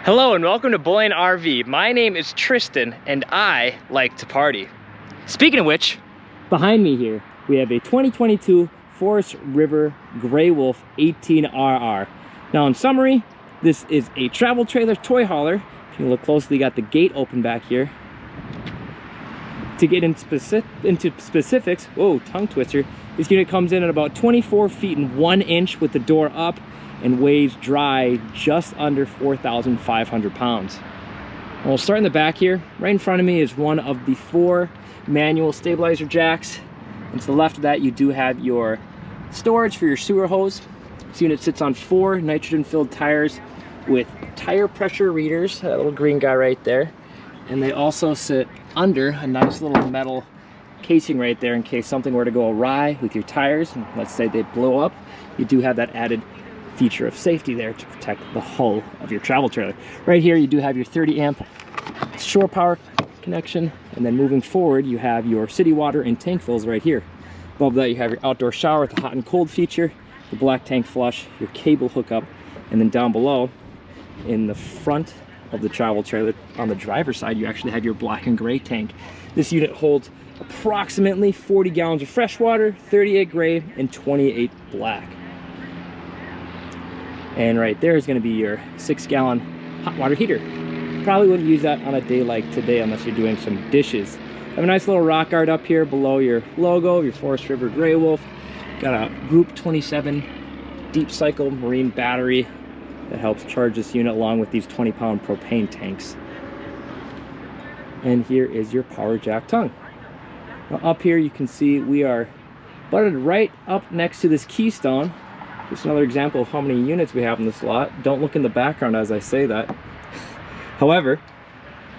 Hello and welcome to Bullion RV. My name is Tristan and I like to party. Speaking of which, behind me here, we have a 2022 Forest River Grey Wolf 18RR. Now in summary, this is a travel trailer toy hauler. If you look closely, you got the gate open back here. To get into specifics, whoa, tongue twister, this unit comes in at about 24 feet and 1 inch with the door up and weighs dry just under 4,500 pounds. And we'll start in the back here. Right in front of me is one of the 4 manual stabilizer jacks. And to the left of that, you do have your storage for your sewer hose. This unit sits on 4 nitrogen-filled tires with tire pressure readers, that little green guy right there. And they also sit under a nice little metal casing right there in case something were to go awry with your tires. And let's say they blow up, you do have that added feature of safety there to protect the hull of your travel trailer. Right here you do have your 30 amp shore power connection, and then moving forward you have your city water and tank fills right here. Above that you have your outdoor shower with the hot and cold feature, the black tank flush, your cable hookup, and then down below in the front of the travel trailer on the driver's side you actually have your black and gray tank. This unit holds approximately 40 gallons of fresh water, 38 gray, and 28 black. And right there is going to be your 6-gallon hot water heater. Probably wouldn't use that on a day like today unless you're doing some dishes. Have a nice little rock guard up here below your logo, your Forest River Grey Wolf. Got a Group 27 deep cycle marine battery that helps charge this unit along with these 20-pound propane tanks. And here is your power jack tongue. Now up here you can see we are butted right up next to this keystone. Just another example of how many units we have in this lot. Don't look in the background as I say that. However,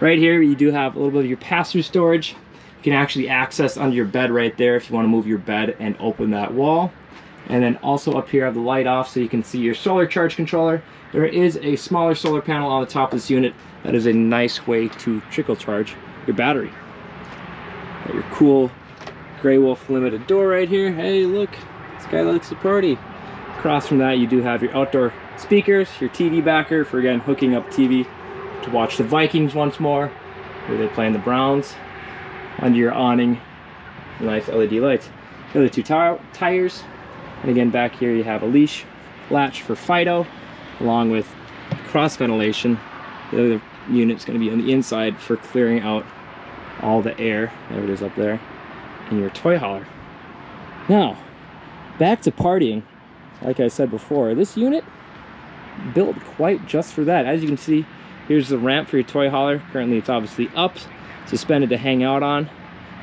right here you do have a little bit of your pass-through storage. You can actually access under your bed right there if you want to move your bed and open that wall. And then also up here I have the light off so you can see your solar charge controller. There is a smaller solar panel on the top of this unit. That is a nice way to trickle charge your battery. Got your cool Grey Wolf limited door right here. Hey look, this guy likes to party. Across from that you do have your outdoor speakers, your TV backer for again hooking up TV to watch the Vikings once more, where they play in the Browns. Under your awning, nice LED lights. The other 2 tires, and again back here you have a leash latch for Fido, along with cross ventilation. The other unit's going to be on the inside for clearing out all the air. There it is up there, in your toy hauler. Now, back to partying. Like I said before, this unit built quite just for that. As you can see, here's the ramp for your toy hauler. Currently it's obviously up, suspended to hang out on,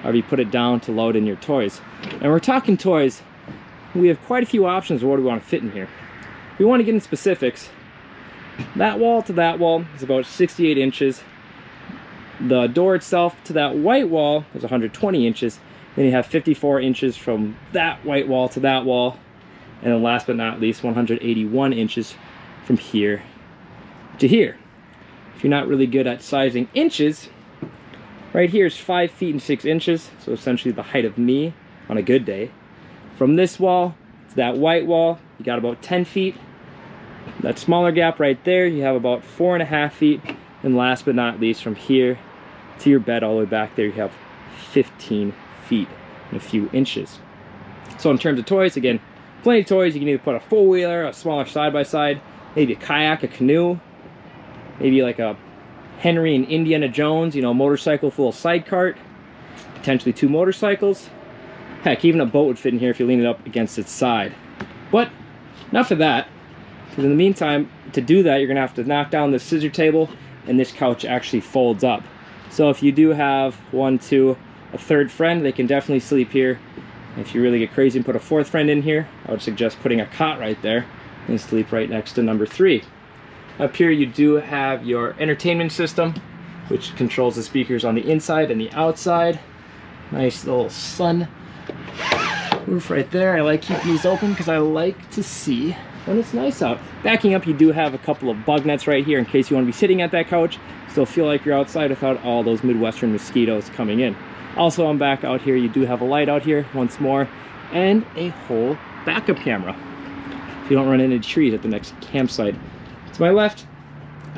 or you put it down to load in your toys. And we're talking toys, we have quite a few options of what we want to fit in here. If we want to get in specifics, that wall to that wall is about 68 inches. The door itself to that white wall is 120 inches. Then you have 54 inches from that white wall to that wall. And then last but not least, 181 inches from here to here. If you're not really good at sizing inches, right here is 5 feet and 6 inches, so essentially the height of me on a good day. From this wall to that white wall, you got about 10 feet. That smaller gap right there, you have about 4.5 feet. And last but not least, from here to your bed all the way back there, you have 15 feet and a few inches. So in terms of toys, again, plenty of toys. You can either put a 4-wheeler, a smaller side-by-side, maybe a kayak, a canoe, maybe like a Henry and Indiana Jones, you know, motorcycle full of side cart, potentially 2 motorcycles. Heck, even a boat would fit in here if you lean it up against its side. But enough of that, because in the meantime, to do that, you're gonna have to knock down this scissor table, and this couch actually folds up. So if you do have 1, 2, a 3rd friend, they can definitely sleep here. If you really get crazy and put a 4th friend in here, I would suggest putting a cot right there and sleep right next to number 3. Up here you do have your entertainment system, which controls the speakers on the inside and the outside. Nice little sun roof right there. I like keeping these open because I like to see when it's nice out. Backing up, you do have a couple of bug nets right here in case you want to be sitting at that couch, still feel like you're outside without all those Midwestern mosquitoes coming in. Also on back out here, you do have a light out here once more, and a whole backup camera so you don't run into trees at the next campsite. To my left,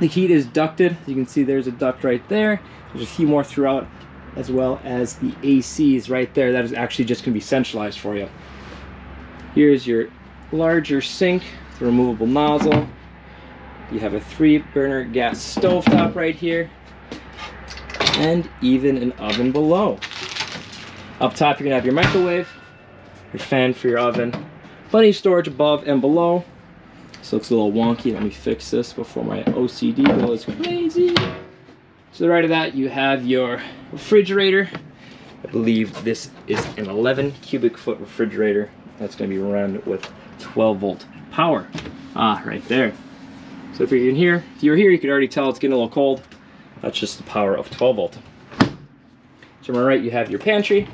The heat is ducted. You can see there's a duct right there. There's a few more throughout, as well as the ACs right there. That is actually just going to be centralized for you. Here's your larger sink, the removable nozzle. You have a 3-burner gas stovetop right here, and even an oven below. Up top, you're gonna have your microwave, your fan for your oven, plenty of storage above and below. This looks a little wonky. Let me fix this before my OCD goes crazy. To the right of that, you have your refrigerator. I believe this is an 11 cubic foot refrigerator. That's going to be run with 12-volt power. Right there. So if you're in here, if you're here, you could already tell it's getting a little cold. That's just the power of 12-volt. To my right, you have your pantry.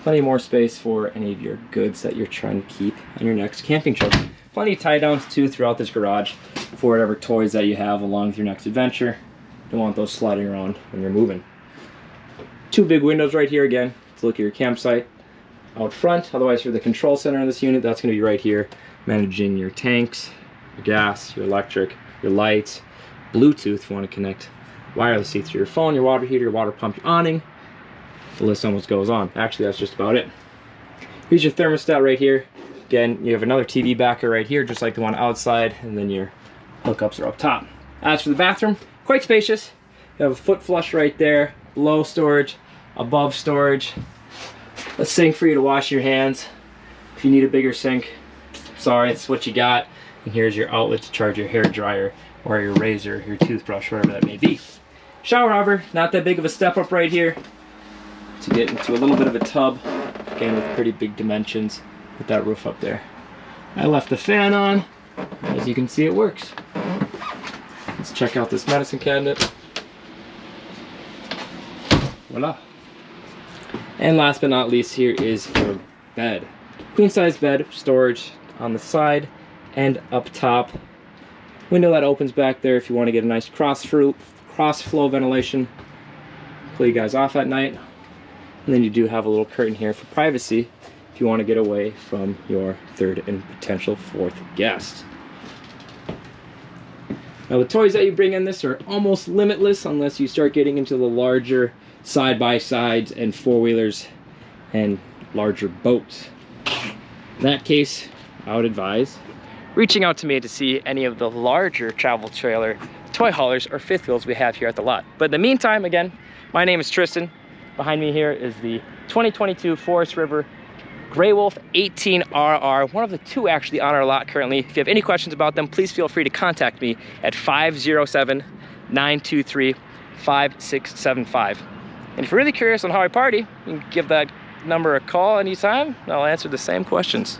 Plenty more space for any of your goods that you're trying to keep on your next camping trip. Plenty of tie downs too throughout this garage for whatever toys that you have along with your next adventure. Don't want those sliding around when you're moving. 2 big windows right here again to look at your campsite out front. Otherwise, for the control center in this unit, that's going to be right here, managing your tanks, your gas, your electric, your lights, Bluetooth if you want to connect wirelessly through your phone, your water heater, your water pump, your awning. The list almost goes on. Actually, that's just about it. Here's your thermostat right here. Again, you have another TV backer right here, just like the one outside, and then your hookups are up top. As for the bathroom, quite spacious. You have a foot flush right there, below storage, above storage, a sink for you to wash your hands. If you need a bigger sink, sorry, it's what you got. And here's your outlet to charge your hair dryer or your razor, your toothbrush, whatever that may be. Shower, however, not that big of a step up right here to get into a little bit of a tub, again with pretty big dimensions with that roof up there. I left the fan on. As you can see, it works. Let's check out this medicine cabinet. Voila. And last but not least, here is your bed. Queen size bed, storage on the side and up top. Window that opens back there if you want to get a nice cross flow ventilation. Pull you guys off at night. And then you do have a little curtain here for privacy if you want to get away from your third and potential fourth guest. Now the toys that you bring in this are almost limitless unless you start getting into the larger side-by-sides and four-wheelers and larger boats. In that case, I would advise reaching out to me to see any of the larger travel trailer toy haulers or fifth wheels we have here at the lot. But in the meantime, again, my name is Tristan. Behind me here is the 2022 Forest River Grey Wolf 18RR, one of the 2 actually on our lot currently. If you have any questions about them, please feel free to contact me at 507-923-5675. And if you're really curious on how I party, you can give that number a call anytime. I'll answer the same questions.